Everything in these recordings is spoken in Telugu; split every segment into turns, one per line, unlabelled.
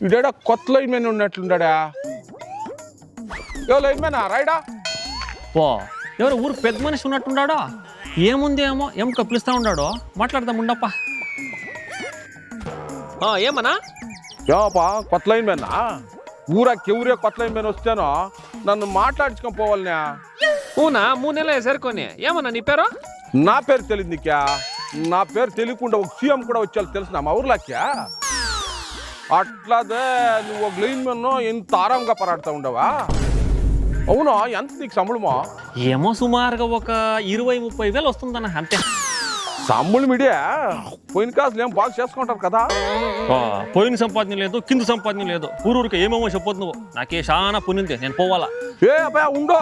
ఇడా కొత్త లైన్ మ్యాన్ ఉన్నట్లుండా ఏ లైన్ మ్యానా రైడా
పో ఎవరు ఊరు పెద్ద మనిషి ఉన్నట్టున్నాడో ఏముంది ఏమో ఏమిటో పిలుస్తా ఉన్నాడో మాట్లాడదాం ఉండప్ప. ఏమన్నా
ఏమప్పా కొత్త లైన్ మ్యానా ఊరే కొత్త లైన్ మ్యాన్ వస్తేనో నన్ను మాట్లాడించుకొని పోవాలనే.
ఊనా 3 నెలలు సరికొని ఏమన్నా నీ పేరు?
నా పేరు తెలియదు నీకా? నా పేరు తెలియకుండా ఒక సీఎం కూడా వచ్చేది తెలిసిన మా ఊర్లోక్యా. అట్లాదే నువ్వు ఒక లైన్ మ్యాన్ ఎంత ఆరాంగా పరాడుతూ ఉండవా? అవునా ఎంత నీకు సంబళమో?
ఏమో సుమారుగా ఒక 20-30 వేలు వస్తుందన్న అంతే.
సంబళం మీడియా పోయిన కాసులు ఏం బాగా చేసుకుంటారు కదా.
పోయిన సంపాదన లేదు కింద సంపాదన లేదు ఊరూరికి ఏమేమో చెప్పొద్దు నువ్వు. నాకే చాలా పుణ్యంది నేను పోవాలా.
ఏ అబ్బాయి ఉండో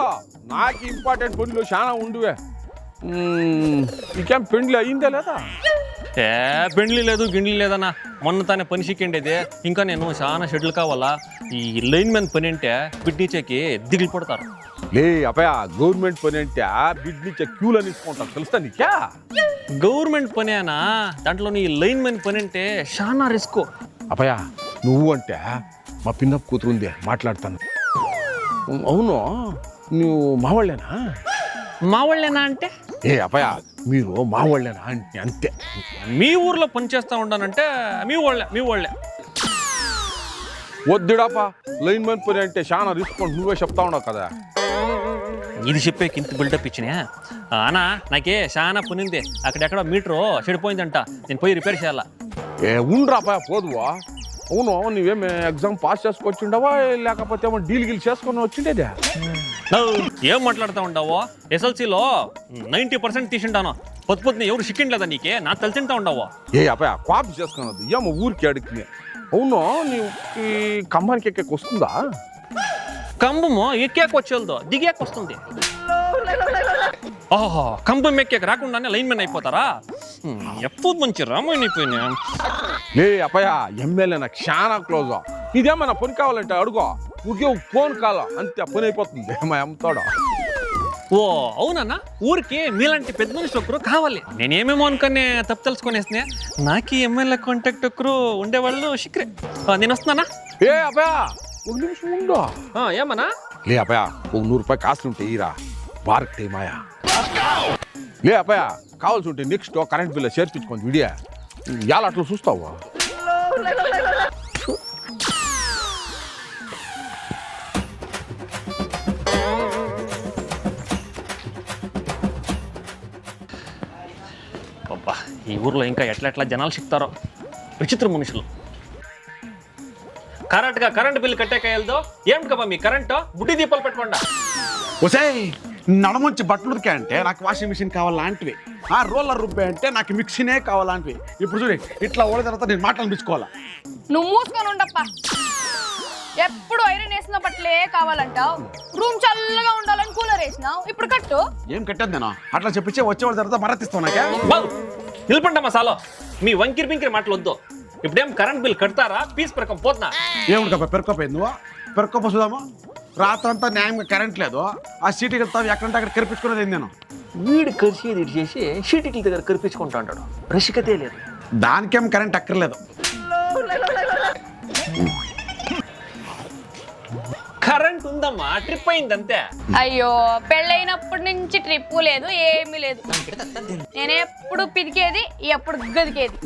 నాకు ఇంపార్టెంట్ పనులు చాలా ఉండువే. నీకేం పెండ్లి అయ్యిందే లేదా?
పెండ్లి లేదు గిండ్లి లేదన్నా. మొన్న తానే పని సిక్కండేది. ఇంకా నేను చాలా షెడ్యూల్ కావాలా. ఈ లైన్ మ్యాన్ పని అంటే బిడ్డీచేకి దిగులు పడతారు.
లే అబ్బాయ గవర్నమెంట్ పని అంటే బిడ్ నుంచి క్యూలో తీసుకుంటారు తెలుస్తా నీకా?
గవర్నమెంట్ పని అనా దాంట్లో నీ లైన్ మ్యాన్ పని అంటే చాలా రిస్క్.
అబ్బాయ నువ్వు అంటే మా పిన్నప్ప కూతురు ఉంది మాట్లాడతాను. అవును నువ్వు మావాళ్ళేనా?
మావాళ్ళేనా అంటే?
ఏ అబ్బాయ మీరు మావాళ్ళేనా అంటే అంతే.
మీ ఊర్లో పని చేస్తా ఉండానంటే మీ వాళ్ళే.
వద్దుడాపా లైన్ మ్యాన్ పని అంటే చాలా రిస్క్ నువ్వే చెప్తా ఉండవు కదా.
ఇది చెప్పేకి ఇంత బిల్డప్ ఇచ్చినా అనా నాకే చాలా పని ఉంది. అక్కడెక్కడ మీటరు చెడిపోయిందంట నేను పోయి రిపేర్ చేయాలా.
ఏ ఉండ్రాపా పోదువా? అవును నువ్వేమి ఎగ్జామ్ పాస్ చేసుకొచ్చిండవా లేకపోతే ఏమో డీల్ గిల్ చేసుకొని వచ్చిండేదే?
ఏం మాట్లాడుతూ ఉండవో? SLCలో 90% తీసిండాను. పొద్దుని ఎవరు సిక్కిండలేదా నీకే? నా తెలిసింటా ఉండవో?
ఏ అబ్బాయి కాపీ చేసుకున్నది ఏమో ఊరికి అడిగి. అవును నీవు కంబానికి ఎక్కడికి వస్తుందా?
కంబము ఎక్కాక వచ్చేదో దిగాక వస్తుంది. ఓహో కంబం ఎక్కాక రాకుండానే లైన్ మ్యాన్ అయిపోతారా? ఎప్పుడు మంచి రామాయణ అయిపోయినా.
లే అబ్బాయ ఎమ్మెల్యే నాకు చాలా క్లోజ్. ఇదేమన్నా పని కావాలంటే అడుగో ఊరికే ఫోన్ కాల అంతే పని అయిపోతుంది. మా అమ్మతాడు.
ఓ అవునన్నా ఊరికి మీలాంటి పెద్ద మనిషి ఒకరు కావాలి. నేనేమేమో అనుకునే తప్పు తెలుసుకునేసినా నాకు ఎమ్మెల్యే కాంటాక్ట్ ఒకరు ఉండేవాళ్ళు శిఖరే. నేను వస్తున్నానా?
ఏ అబ్బాయ ఒక నిమిషం ఉండు.
ఏమన్నా?
లే అబ్బాయ ఒక 100 రూపాయలు కాసులు ఉంటే ఈరా బార్క్ టైమాయా. లే అబ్బాయ కావాల్సి ఉంటే నెక్స్ట్ కరెంట్ బిల్ చేర్పించుకోండి విడియా. ఇవాళ అట్లా చూస్తావు?
అబ్బా ఈ ఊర్లో ఇంకా ఎట్లా జనాలు సిక్తారో విచిత్ర మనుషులు. కరెక్ట్గా కరెంట్ బిల్లు కట్టేకాయలతో ఏమిటి కబ్బా మీ కరెంటు బుడ్డి దీపాలు పెట్టుకోండా.
ఒసే నడముంచి బట్టలు ఉతికే అంటే నాకు వాషింగ్ మిషన్ కావాలాంటివి. రోలర్ రుబ్బే అంటే నాకు మిక్సీనే కావాలాంటివి. ఇప్పుడు చూడు ఇట్లా ఓడిన తర్వాత నేను మాట్లాడిపించుకోవాలా.
నువ్వు మూసుకొని ఉండప్ప. ఎప్పుడు ఐరన్ వేసిన బట్టలే కావాలంటావు. రూమ్ చల్లగా ఉండాలని కూలర్ వేసినావు. ఇప్పుడు కట్టు.
ఏం కట్టేది నేను అట్లా చెప్పించే వచ్చేవాళ్ళ తర్వాత మరతిస్తావు నాకే.
నిలపండి మసాలో మీ వంకిరి పింకిరి మాటలు వద్దు. ఇప్పుడేం కరెంట్ బిల్ కడతారా పీస్ ప్రకం పోతున్నా?
ఏముంది కప్ప పెరుకోపోయింది నువ్వు పెరుకోప చూద్దాము. రాత్రంతా న్యాయంగా కరెంట్ లేదు. ఆ సీటుకి వెళ్తావు ఎక్కడంటే అక్కడ కరిపించుకునేది నేను.
వీడు కలిసి ఇది చేసి షీటికల దగ్గర కరిపించుకుంటా అంటాడు. రసికతే లేదు.
దానికేం కరెంట్ అక్కర్లేదు.
కరెంట్ ఉందమ్మా, ట్రిప్ అయింది అంతే. అయ్యో, పెళ్ళైనప్పటి నుంచి ట్రిప్ లేదు, ఏమీ లేదు. నేను ఎప్పుడు పిదికేది, ఎప్పుడు గదికేది,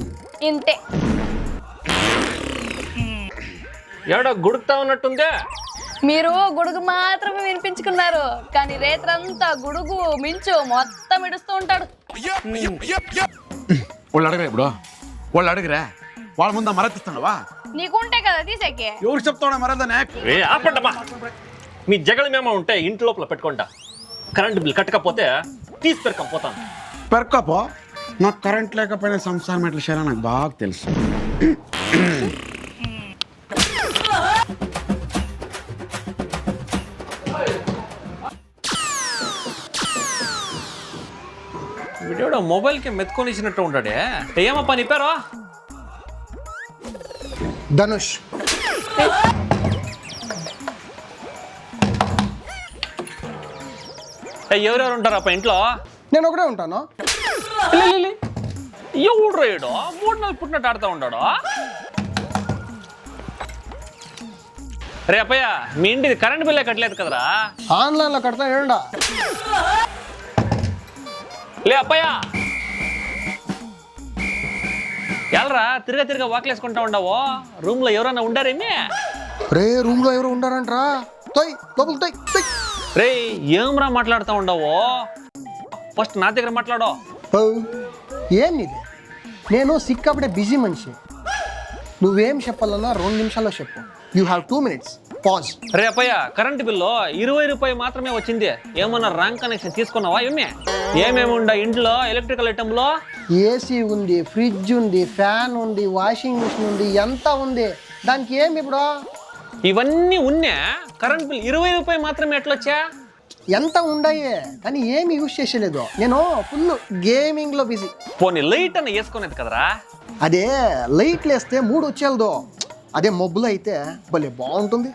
ఇంతే.
ఎవడో గుడుకుతా ఉన్నట్టుందే.
మీరు గుడుగు మాత్రమే వినిపించుకున్నారు, కానీ రేత్రంతా గుడుగు మించు మొత్తం ఇడుస్తూ ఉంటాడు.
వాళ్ళు అడగరా ఇప్పుడు, వాళ్ళు అడగరా, వాళ్ళ ముందా మరతిస్తున్నావా?
నీకుంటే కదా తీసేకే.
ఎవరు చెప్తాడా మరదనే?
ఆపండమ్మా, మీ జగళమేమో ఉంటే ఇంటి లోపల పెట్టుకుంటా. కరెంట్ బిల్ కట్టకపోతే తీసి పెరకపోతాను.
పెరకపో, నాకు కరెంట్ లేకపోయినా సంసారం ఎట్లా చేయాలో నాకు బాగా తెలుసు.
వీడియో మొబైల్కి మెత్తుకొని ఇచ్చినట్టు ఉంటాడే. ఏమప్పా నీ పేరు?
ధనుష్.
ఎవరెవరు ఉంటారప్ప ఇంట్లో?
నేను ఒకటే ఉంటాను.
ఎవడు రేడు 3 నెలలు పుట్టినట్టు ఆడుతూ ఉంటాడు. రే అప్పయ్య మీ ఇంటిది కరెంట్ బిల్లే కట్టలేదు కదరా?
ఆన్లైన్లో కడతా ఏండా?
లే అప్పయ్య ఎల్రా తిరగా వాకిలేసుకుంటా ఉండవో, రూమ్ లో ఎవరన్నా ఉండారేమి?
రే రూమ్లో ఎవరు ఉండారంట్రా? తొయ్ లోపల తొయ్ తొయ్.
రే ఏమ్రా మాట్లాడుతూ ఉండవో? ఫస్ట్ నా దగ్గర మాట్లాడో.
ఏం ఇది? నేను సిక్కప్పుడే బిజీ మనిషి. నువ్వేం చెప్పాలన్నా 2 నిమిషాల్లో చెప్పు. You have 2 minutes. Pause.
Ray Appayya current bill 20 రూపాయలు మాత్రమే వచ్చింది. ఏమన్నా రాంగ్ కనెక్షన్ తీసుకున్నావా? ఏమేమి ఉండా ఇంట్లో ఎలక్ట్రికల్ ఐటెంలో?
ఏసీ ఉంది, ఫ్రిడ్జ్ ఉంది, ఫ్యాన్ ఉంది, వాషింగ్ మిషన్ ఉంది, ఎంత ఉంది. దానికి ఏమి ఇప్పుడు?
ఇవన్నీ ఉన్నా కరెంట్ బిల్ 20 రూపాయలు మాత్రమే ఎట్లొచ్చా?
ఎంత ఉండయే కానీ ఏమి యూజ్ చేసేలేదు. నేను ఫుల్ గేమింగ్లో బిజీ.
పోనీ లైట్ అన్న వేసుకునేది కదరా?
అదే లైట్లు వేస్తే 3 వచ్చేదో. అదే మబ్బులో అయితే భలే బాగుంటుంది.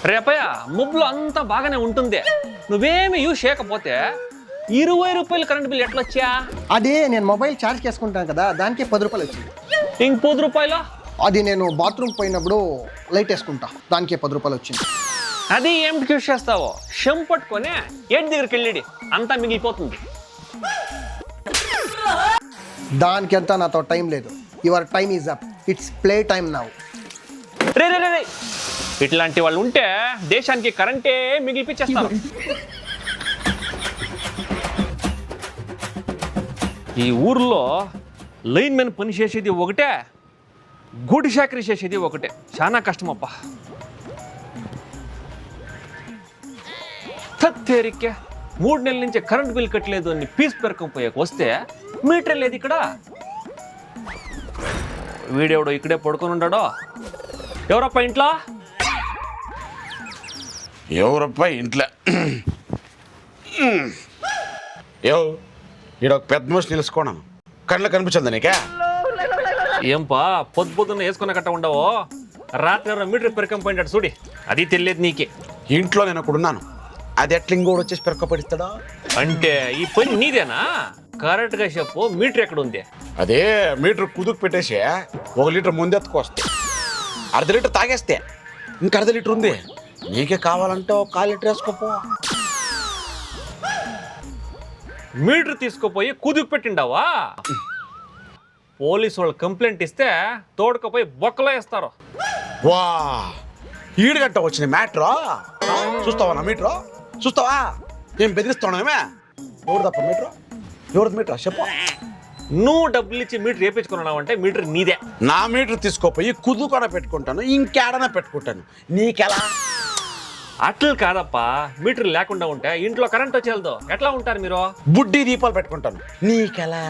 రేపయ్య ముబ్బులు అంతా బాగానే ఉంటుంది. నువ్వేమి యూజ్ చేయకపోతే 20 రూపాయలు కరెంట్ బిల్ ఎట్లొచ్చా?
అదే నేను మొబైల్ ఛార్జ్ చేసుకుంటాను కదా, దానికి 10 రూపాయలు వచ్చింది.
ఇంక 10 రూపాయలు?
అది నేను బాత్రూమ్ పోయినప్పుడు లైట్ వేసుకుంటా, దానికి 10 రూపాయలు వచ్చింది.
అది ఏమిటి యూజ్ చేస్తావో? షెమ్ పట్టుకొని ఏటి దగ్గరికి వెళ్ళి అంతా మిగిలిపోతుంది.
దానికంతా నాతో టైం లేదు. Your time is up. It's play time now.
రే రే రే ఇట్లాంటి వాళ్ళు ఉంటే దేశానికి కరెంటే మిగిలిపించేస్తారు. ఈ ఊర్లో లైన్ మెన్ పని చేసేది ఒకటే, గూడి చాకరీ చేసేది ఒకటే. చాలా కష్టమప్ప. తత్తేరికే 3 నెలల నుంచి కరెంట్ బిల్ కట్టలేదు అని ఫీజు పెరకపోయాక వస్తే మీటర్ లేదు ఇక్కడ. వీడెవడో ఇక్కడే పడుకొని ఉన్నాడో. ఎవరప్ప ఇంట్లో?
ఎవరప్ప ఇంట్లో? ఈడొక పెద్ద మనిషి నిలుచుకోన్నాను, కళ్ళు కనిపించదు నీకే?
ఏంపా పొద్దున్న వేసుకున్న కట్ట ఉండవో? రాత్రి ఎవరో మీటర్ పెరకం పోయినాడు చూడి, అది తెలియదు నీకే.
ఇంట్లో నేను ఒకడు ఉన్నాను, అది ఎట్లా ఇంకోటి వచ్చేసి పెరకపడిస్తాడా?
అంటే ఈ పని నీదేనా? కరెక్ట్ గా చెప్పు, మీటర్ ఎక్కడ ఉంది?
అదే మీటర్ కుదుకు పెట్టేసి 1 లీటర్ ముందెత్తుకొస్తే 1/2 లీటర్ తాగేస్తే ఇంకా 1/2 లీటర్ ఉంది. నీకే కావాలంటే 1/4 లీటర్ వేసుకోపో.
మీటర్ తీసుకుపోయి కుదుకు పెట్టిండావా? పోలీసు వాళ్ళు కంప్లైంట్ ఇస్తే తోడుకపోయి బొక్కలో వేస్తారు.
వా ఈడుగట్ట వచ్చిన మ్యాటరా? చూస్తావా నా మీటరు? చూస్తావా? ఏం బెదిరిస్తున్నామే? ఎవరు తప్ప మీటరు? ఎవరిది మీటర్ చెప్పు.
నువ్వు డబ్బులు ఇచ్చి మీటర్ వేయించుకున్నావు అంటే మీటర్ నీదే.
నా మీటర్ తీసుకోపోయి కుదుకొన పెట్టుకుంటాను, ఇంకేడనా పెట్టుకుంటాను. నీకెలా?
అట్లా కాదప్పా, మీటర్ లేకుండా ఉంటే ఇంట్లో కరెంట్ వచ్చేదో ఎట్లా ఉంటారు మీరు?
బుడ్డి దీపాలు పెట్టుకుంటాను. నీకెలా?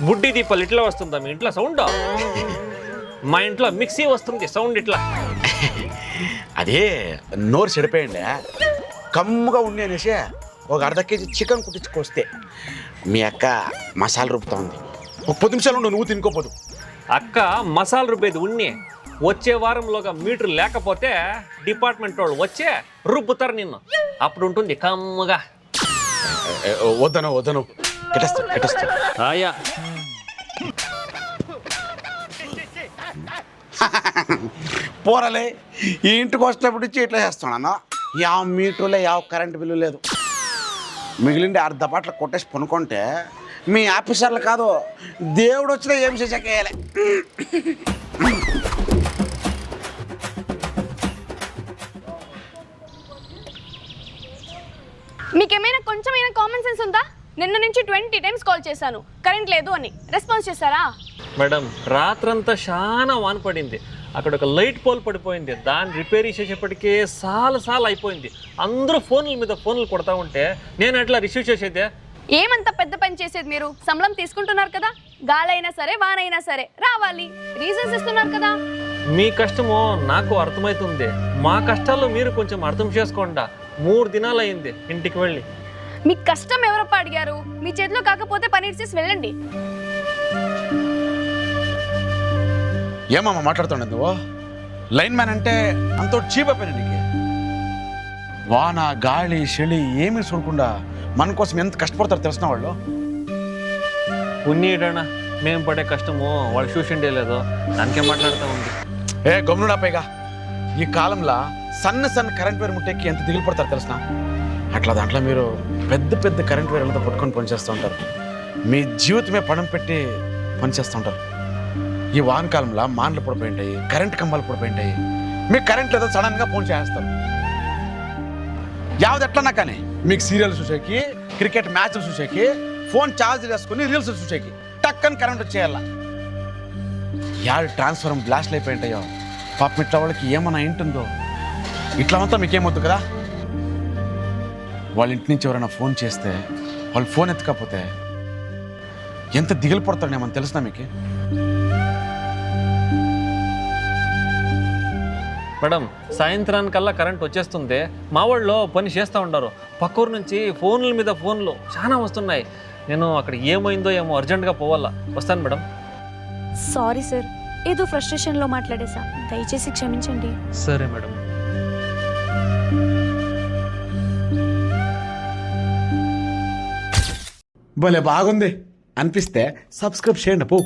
బుడ్డి దీపాలు ఇట్లా వస్తుందా మీ ఇంట్లో సౌండ్? మా ఇంట్లో మిక్సీ వస్తుంది సౌండ్ ఇట్లా.
అదే నోరు చెడిపోయిండే, కమ్ముగా ఉండి అనేసి 1/2 కేజీ చికెన్ కుట్టించుకొస్తే మీ అక్క మసాలా రుబ్బుతా ఉంది. 10 నిమిషాలు ఉండు, నువ్వు తినుకోపోదు.
అక్క మసాలా రుబ్బేది ఉన్ని వచ్చే వారంలోగా మీటర్ లేకపోతే డిపార్ట్మెంట్ వాళ్ళు వచ్చే రుబ్బుతారు నిన్ను. అప్పుడు ఉంటుంది కమ్ముగా.
వద్దను కెటేస్తా.
ఆయా
పోరలే, ఈ ఇంటికి వచ్చినప్పుడు నుంచి ఇట్లా చేస్తున్నాను. యా మీటర్లే యా కరెంట్ బిల్లు లేదు. మిగిలిండి 1/2 బాటలు కొట్టేసి పనుకుంటే మీ ఆఫీసర్లు కాదు దేవుడు వచ్చినా ఏం చేసేకేయాలి.
మీకేమైనా కొంచెమైనా కామన్ సెన్స్ ఉందా? నిన్న నుంచి 20 times కాల్ చేశాను, కరెంట్ లేదు అని. రెస్పాన్స్ చేశారా?
మేడం రాత్రంతా చాలా వాన పడింది. అక్కడ ఒక లైట్ పోల్ పడిపోయింది, దాన్ని రిపేర్ చేసేప్పటికే సాలు అయిపోయింది. అందరూ ఫోన్ల మీద ఫోన్లు కొడతా ఉంటే నేను ఎట్లా రిసీవ్ చేసేదే?
ఏమంత పెద్ద పని చేసేది మీరు? సంబళం తీసుకుంటున్నారు కదా, గాలైనా సరే వానైనా సరే రావాలి. రీజన్స్ ఇస్తున్నారు కదా.
మీ కష్టమో నాకు అర్థమవుతుంది, మా కష్టాల్లో మీరు కొంచెం అర్థం చేసుకోండి. 3 దినాలు అయింది ఇంటికి వెళ్ళి.
మీ కష్టం ఎవరప్ప అడిగారు? మీ చేతిలో కాకపోతే పని చేసి వెళ్ళండి.
ఏమమ్మా మాట్లాడుతుండే నువ్వు? లైన్ మ్యాన్ అంటే అంత చీప్ అయిపోయినా నీకు? వాన గాలి చలి ఏమీ చూడకుండా మన కోసం ఎంత కష్టపడతారో తెలిసిన వాళ్ళు.
పుణ్యడనా మేము పడే కష్టము వాళ్ళు చూసిండే లేదు, దానికే మాట్లాడుతూ ఉంది.
ఏ గమ్నుడా పైగా ఈ కాలంలో సన్న కరెంట్ వైర్ ముట్టేకి ఎంత దిగులు పడతారు తెలిసిన. అట్లా దాంట్లో మీరు పెద్ద పెద్ద కరెంట్ వైర్లతో పట్టుకొని పనిచేస్తూ ఉంటారు. మీ జీవితమే పణం పెట్టి పనిచేస్తూ ఉంటారు. ఈ వానకాలంలో మాన్లు పడిపోయింటాయి, కరెంట్ కంబాలు పడిపోయింటాయి. మీకు కరెంట్ లేదో సడన్గా ఫోన్ చేస్తారు. యావది ఎట్లన్నా కానీ మీకు సీరియల్ చూసేకి, క్రికెట్ మ్యాచ్లు చూసేకి, ఫోన్ ఛార్జ్ చేసుకుని రీల్స్ చూసేకి టక్కని కరెంట్ వచ్చేయాల. యాడ్ ట్రాన్స్ఫార్మర్ బ్లాస్ట్లు అయిపోయింటాయో పాపం ఇట్లా వాళ్ళకి ఏమన్నా ఇంటుందో. ఇట్లా అంతా మీకేమొద్దు కదా. వాళ్ళ ఇంటి నుంచి ఎవరైనా ఫోన్ చేస్తే వాళ్ళు ఫోన్ ఎత్తకపోతే ఎంత దిగులు పడతారో ఏమన్నా తెలుసునా మీకు?
మేడం సాయంత్రానికల్లా కరెంట్ వచ్చేస్తుంది. మా వాళ్ళు పని చేస్తూ ఉంటారు. పక్కూరు నుంచి ఫోన్ల మీద ఫోన్లు చాలా వస్తున్నాయి. నేను అక్కడ ఏమైందో ఏమో అర్జెంటుగా పోవాలా. వస్తాను మేడం.
సారీ సార్, ఏదో ఫ్రస్ట్రేషన్లో మాట్లాడేసా, దయచేసి క్షమించండి.
సరే మేడం.
భలే బాగుంది అనిపిస్తే సబ్స్క్రైబ్ చేయండి పో.